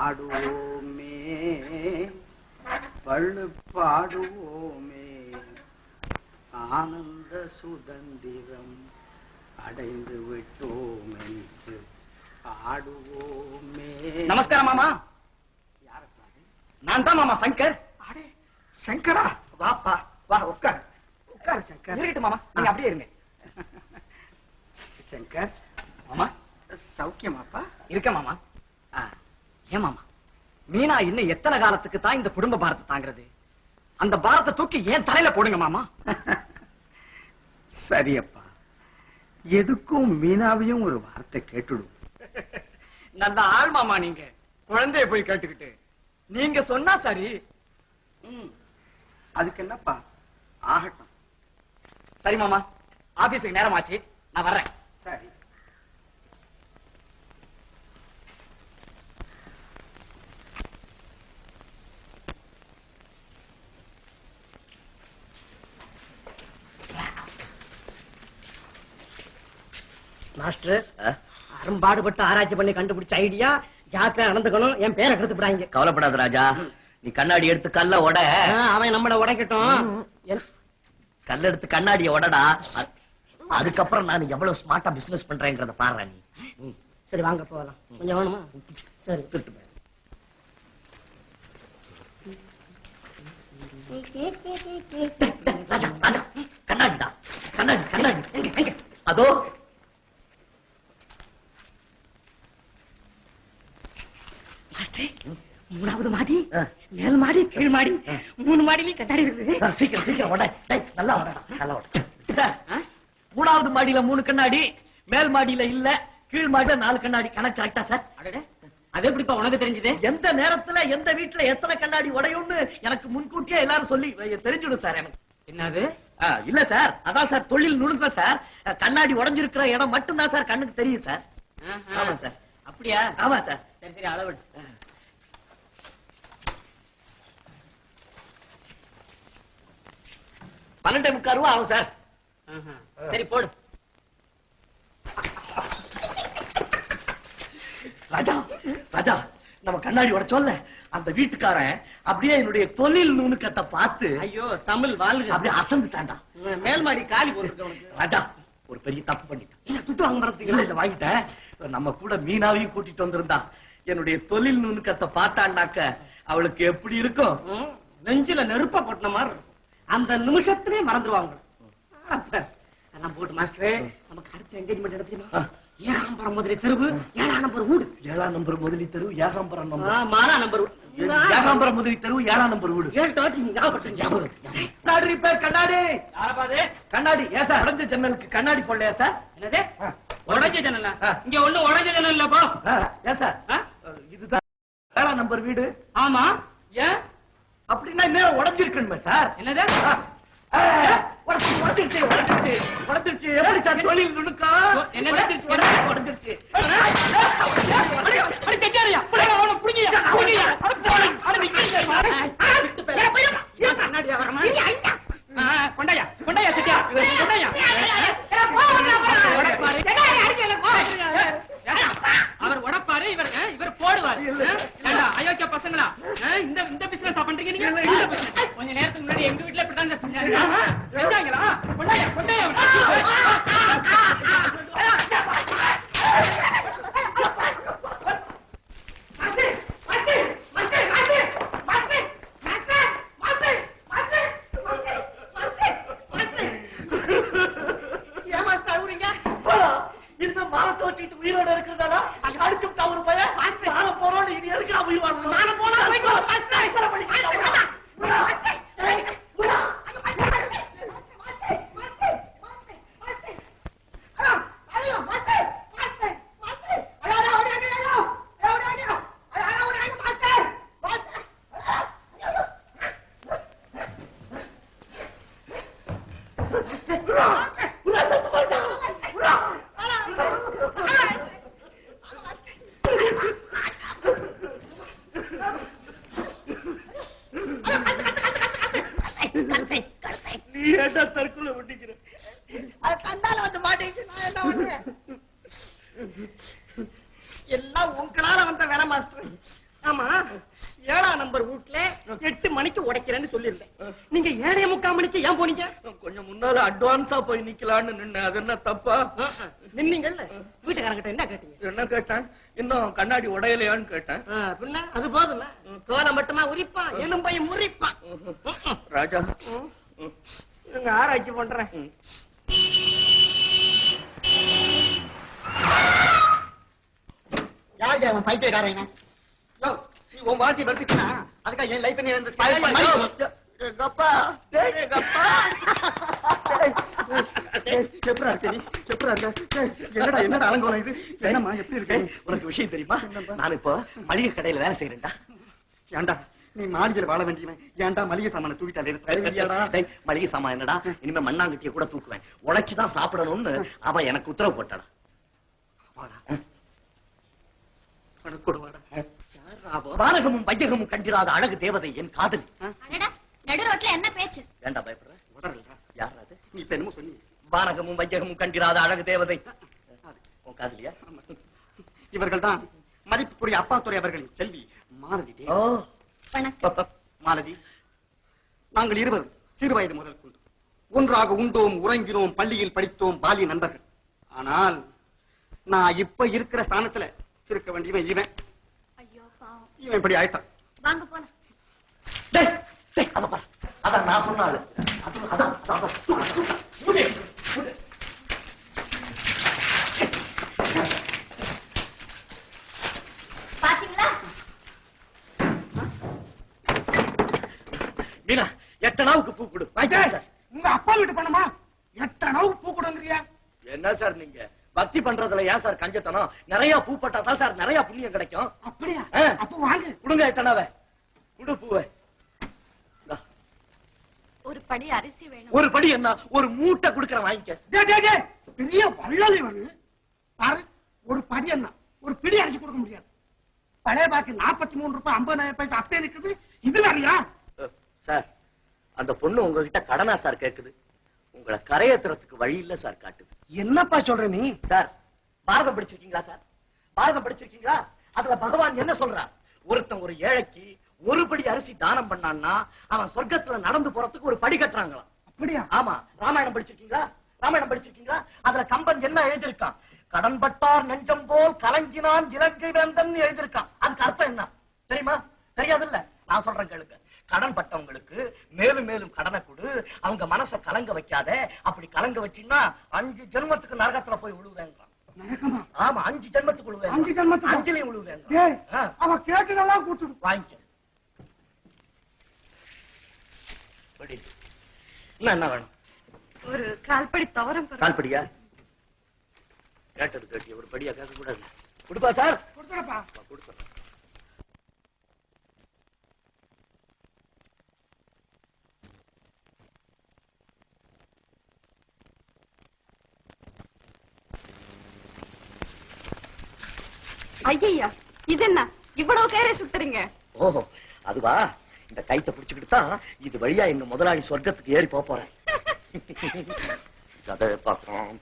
ஆடுவோமே பள்ளு பாடுவோமே ஆனந்த சுதந்திரம் அடைந்து விட்டோம் என்று ஆடுவோமே. நமஸ்காரம் மாமா. யாரப்பா? நான் தான் மாமா சங்கர். அடே சங்கரா, வாப்பா வா, உட்கார் உட்கார் சங்கர். இருக்கட்டும் மாமா, நீங்க அப்படியே இருங்க. சங்கர் மாமா சௌக்கியமாப்பா? இருக்க மாமா. ஏன் மாமா, மீனா இன்னும் எத்தனை காலத்துக்கு தான் இந்த குடும்ப பாரத்தை தாங்கிறது? அந்த பாரத்தை தூக்கி ஏன் தலையில போடுங்க மாமா. சரியப்பா, எதுக்கும் மீனாவையும் ஒரு வார்த்தை கேட்டுடும். நல்ல ஆள் மாமா நீங்க. குழந்தைய போய் கேட்டுக்கிட்டு நீங்க சொன்னா சரி. அதுக்கு என்னப்பா, ஆகட்டும். சரி மாமா, ஆபீஸுக்கு நேரம் ஆச்சு, நான் வர்றேன். சரி. மாஸ்டர், அரும்பாடுபட்டு ஆராய்ச்சி பண்ணி கண்டுபிடிச்ச ஐடியா. ஜாக்கிரதை நடந்துக்கணும், என் பேரை கெடுத்துப்படாங்க. கவலைப்படாத ராஜா, நீ கண்ணாடி எடுத்து கல்ல உட. அவன் நம்மள உடைக்கட்டும். கல்ல எடுத்து கண்ணாடிய உடடா. அதுக்கப்புறம் நான் எவ்வளவு ஸ்மார்ட்டா பிசினஸ் பண்றேங்கிறத பாரு நீ. சரி வாங்க போகலாம். கொஞ்சம் வேணுமா? சரி. ராஜா ராஜா, கண்ணாடிடா, கண்ணாடி கண்ணாடி. அதோ மூணாவது மாடி, மேல் மாடி, கீழ் மாடி, 3 மாடியிலையும் கண்ணாடி இருக்குது. சீக்கிரம் சீக்கிரம் உட. நல்லா உடடா, நல்லா உட. மூணாவது மாடியில 3 கண்ணாடி, மேல் மாடியில இல்ல, கீழ் மாடியில 4 கண்ணாடி. கணக்கு கரெக்டா சார்? அது எப்படிப்பா உனக்கு தெரிஞ்சது? எந்த நேரத்துல எந்த வீட்டுல எத்தனை கண்ணாடி உடையும்னு எனக்கு முன்கூட்டியே எல்லாரும் சொல்லி தெரிஞ்சிடும் சார் எனக்கு. என்னது? இல்ல சார், அதான் சார் தொழில் நுணுக்கம் சார். கண்ணாடி உடைஞ்சிருக்கிற இடம் மட்டும் தான் சார் கண்ணுக்கு தெரியும் சார். ஆமா சார். அப்படியா? ஆமா சார். சரி சரி, அளவு 12.25 ரூபா ஆகும் சார். சரி போடு. ராஜா ராஜா, நம்ம கண்ணாடி உடைச்சோம்ல, அந்த வீட்டுக்காரன் அப்படியே என்னுடைய தொழில் நுணுக்கத்தை பார்த்து ஐயோ தமிழ் வாழ்க அப்படியே அசந்துட்டான்டா. மேல் மாடி காலி போட்டு. ராஜா, ஒரு பெரிய தப்பு பண்ணிட்டேன். இல்ல துட்டு வாங்க மறந்துட்டீங்களா? இல்ல வாங்கிட்டேன். நம்ம கூட மீனாவையும் கூட்டிட்டு வந்திருந்தா என்னுடைய தொழில் நுணுக்கத்தை பார்த்தான்னாக்க அவளுக்கு எப்படி இருக்கும்? நெஞ்சில நெருப்ப கொட்டின மாதிரி இருக்கும். அந்த நிமிஷத்திலே மறந்துடுவாங்க. அதெல்லாம் போட்டு மாஸ்டரே, நமக்கு அடுத்த என்கேஜ்மெண்ட் எடுத்துமா? ஏகாம்பரம் முதலி தெருவு, 7ஆம் நம்பர் வீடு. 7ஆம் நம்பர் முதலி தெரு, ஏகாம்பரம் நம்பர். மாறா நம்பர் வீடு. ஏகாம்பரம் முதலி தெரு, 7ஆம் நம்பர் வீடு. கண்ணாடி ரிப்பேர். கண்ணாடி கண்ணாடி. ஏன் சார் உடைஞ்ச ஜன்னலுக்கு கண்ணாடி போடலையா சார்? என்னது உடைஞ்ச ஜன்னல்? இங்க ஒண்ணு உடைஞ்ச ஜன்னல் இல்லப்பா. ஏன் சார், இதுதான் 7ஆம் நம்பர் வீடு. ஆமா. ஏன் அப்படின்னா நேரம் உடைஞ்சிருக்கணுமே சார்? என்னது? உடைஞ்சிருச்சு உடைஞ்சிருச்சு உடைஞ்சிருச்சு. எப்படி சார் தொழில் நுணுக்கம்? உடைஞ்சிருச்சு உடைஞ்சிருச்சு. கொண்டாயா கொண்டாயா சத்யா, கொண்டாயா. அவர் உடைப்பாரு, இவர் போடுவாரு. அயோக்கிய பசங்களா, இந்த பிசினஸ் பண்றீங்க நீங்க? கொஞ்ச நேரத்துக்கு முன்னாடி எங்க வீட்டுல இப்படிதான் செஞ்சாங்களா? கொண்டாயா கொண்டாயா. இந்த மானத்தை வச்சுட்டு உயிரோட இருக்கிறதானா? அடிச்சு விட்டா ஒரு பையன் மானம் போறோம். இது எதுக்கு நான் உயிர் வாழணும்? மானம் போனா நீ ஏண்டா தற்கொலை பண்ணிக்கிற? அது கண்டால வந்து மாட்டேங்குது. நான் என்ன பண்றேன்? எல்லாம் உங்களால வந்த வேலை மாஸ்டர். ஆமா 7ஆம் நம்பர் வீட்ல 8 மணிக்கு உடைக்கிறேன்னு சொல்லிருந்தேன். நீங்க 7:45 மணிக்கு ஏன் போனீங்க? கொஞ்சம் முன்னால அட்வான்ஸா போய் நிக்கலான்னு நின்ன. அது என்ன தப்பா? நின்னீங்கல்ல, வீட்டுக்காரங்கிட்ட என்ன கேட்டீங்க? என்ன கேட்டேன்? இன்னும் கண்ணாடி உடையலையான்னு கேட்டேன். பின்ன அது போதும்ல, தோலை மட்டுமா உரிப்பான், எலும்பையும் முறிப்பான். ராஜா, நீங்க ஆராய்ச்சி பண்றேன். யாரு அவன் பைத்தியக்காரங்க? உன் வாழ்க்கை வருத்துச்சுனா அதுக்காக என் லைஃப் நீ வந்து எங்கப்பா எங்கப்பா எப்படா இருக்க நீ? எப்படா இருக்க? என்னடா என்னடா அலங்கோலம் இது? என்னம்மா எப்படி இருக்க? உனக்கு விஷயம் தெரியுமா? நான் இப்போ மளிகை கடையில வேலை செய்யறேன்டா. ஏண்டா நீ மாளிகையில் வாழ வேண்டியவன், ஏன்டா மளிகை சாமான தூக்கிட்டாலே? மளிகை சாமான் என்னடா, இனிமே மண்ணாங்கட்டிய கூட தூக்குவேன். உழைச்சுதான் சாப்பிடணும்னு அவன் எனக்கு உத்தரவு போட்டாடா. வானகமும் வையகமும் கண்டிராத அழகு தேவதை என் காதலி. நடு ரோட்ல என்ன பேச்சு? வேண்டா பயப்படுற. யார் அது? நீ இப்ப என்னமோ சொன்னீங்க. வானகமும் வையகமும் கண்டிராத அழகு தேவதை உன் காதலியா? இவர்கள் தான் மதிப்புக்குரிய அப்பாத்துறை அவர்களின் செல்வி மாலதி. மாலதி, நாங்கள் இருவரும் சிறு வயது முதல் கொண்டு ஒன்றாக உண்டோம், உறங்கினோம், பள்ளியில் படித்தோம், பாலிய நண்பர்கள். ஆனால் நான் இப்ப இருக்கிற ஸ்தானத்துல இருக்க வேண்டியவன் இவன். இவன் இப்படி ஆயிட்டான். வாங்க போலாம். அதான் நான் சொன்னாலு. பாத்தீங்களா? மீனா, எட்டனாவுக்கு பூ கொடு. உங்க அப்பா வீட்டு பணமா? 8 அணாவுக்கு பூ கொடுங்கறியா? என்ன சார் நீங்க பக்தி பண்றதுல ஏன் சார் கஞ்சத்தனம்? நிறைய பூ பட்டா தான் சார் நிறைய புண்ணியம் கிடைக்கும். அப்படியா? அப்ப வாங்க கொடுங்க எட்டனாவை. குடு பூவை. ஒரு படி அரிசி வேணும். ஒரு படி என்ன, ஒரு மூட்டை குடுக்கறேன் வாங்கிக்க. பெரிய வள்ளல் இவனு. பாரு, ஒரு படி என்ன, ஒரு பிடி அரிசி கொடுக்க முடியாது. பழைய பாக்கி 43 ரூபாய் 50 பைசா அப்பே இருக்குது. இது வேறையா? சார், அந்த பொண்ணு உங்ககிட்ட கடனா சார் கேக்குது. உங்களை கரையேத்துறதுக்கு வழி இல்ல சார் காட்டுது. என்னப்பா சொல்ற நீ? சார், பாரதம் படிச்சிருக்கீங்களா சார்? பாரதம் படிச்சிருக்கீங்களா? அதுல பகவான் என்ன சொல்றார்? ஒருத்தன் ஒரு ஏழைக்கு ஒரு படி அரிசி தானம் பண்ணான்னா அவன் சொர்க்கத்துல நடந்து போறதுக்கு ஒரு படி கட்டுறாங்களாம். அப்படியா? ஆமா. ராமாயணம் படிச்சிருக்கீங்களா? ராமாயணம் படிச்சிருக்கீங்களா? அதுல கம்பன் என்ன எழுதியிருக்கான்? கடன்பட்டார் நெஞ்சம் போல் கலங்கினான் இலங்கை வேந்தன் எழுதியிருக்கான். அதுக்கு அர்த்தம் என்ன தெரியுமா? தெரியாதுல்ல? நான் சொல்றேன் கேளுங்க. கடன் பட்டவங்களுக்கு மேலும் மேலும் கடனை கொடு, அவங்க மனசை கலங்க வைக்காத. அப்படி கலங்க வச்சீங்கன்னா 5 ஜென்மத்துக்கு நரகத்துல போய் விழுவேங்கிறான். ஆமா, 5 ஜென்மத்துக்கு விழுவேன். 5 ஜென்மத்துக்கு 5லயும் விழுவேன். அவ கேட்டதெல்லாம் கூட்டு வாங்கிக்க. என்ன வேணும்? ஒரு கால்படி துவரம் பருப்பு. கால்படியா? கேட்டது கேட்டிய ஒரு படியா கேட்க கூடாது. கொடுப்பா சார். கொடுத்துறப்பா. கொடுத்துறேன். ஐயா, இது என்ன இவ்வளவு கேரை சுட்டுறீங்க? ஓஹோ, அதுவா? இந்த கைத்தை பிடிச்சுக்கிட்டு தான் இது வழியா எங்க முதலாளி சொர்க்கத்துக்கு ஏறி போறேன். கதை பார்க்கறோம்.